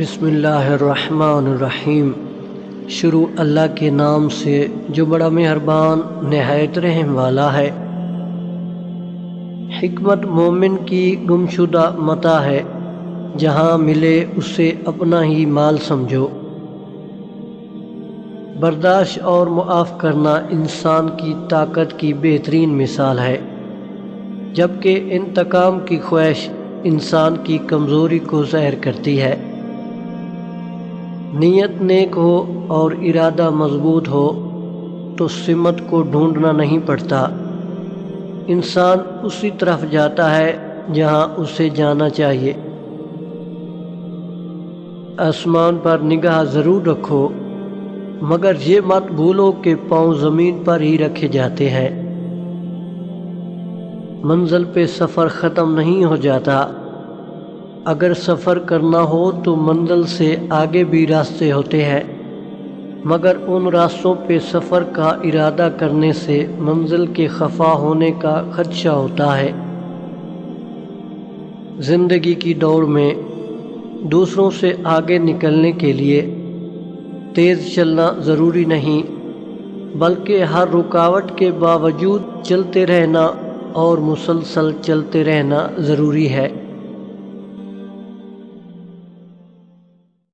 بسم اللہ الرحمن الرحیم۔ شروع اللہ کے نام سے جو بڑا مہربان نہایت رحم والا ہے۔ حکمت مومن کی گمشدہ متاع ہے، جہاں ملے اسے اپنا ہی مال سمجھو۔ برداشت اور معاف کرنا انسان کی طاقت کی بہترین مثال ہے، جبکہ انتقام کی خواہش انسان کی کمزوری کو ظاہر کرتی ہے۔ نیت نیک ہو اور ارادہ مضبوط ہو تو سمت کو ڈھونڈنا نہیں پڑتا، انسان اسی طرف جاتا ہے جہاں اسے جانا چاہیے۔ آسمان پر نگاہ ضرور رکھو، مگر یہ مت بھولو کہ پاؤں زمین پر ہی رکھے جاتے ہیں۔ منزل پہ سفر ختم نہیں ہو جاتا، اگر سفر کرنا ہو تو منزل سے آگے بھی راستے ہوتے ہیں، مگر ان راستوں پہ سفر کا ارادہ کرنے سے منزل کے خفا ہونے کا خدشہ ہوتا ہے۔ زندگی کی دوڑ میں دوسروں سے آگے نکلنے کے لیے تیز چلنا ضروری نہیں، بلکہ ہر رکاوٹ کے باوجود چلتے رہنا اور مسلسل چلتے رہنا ضروری ہے۔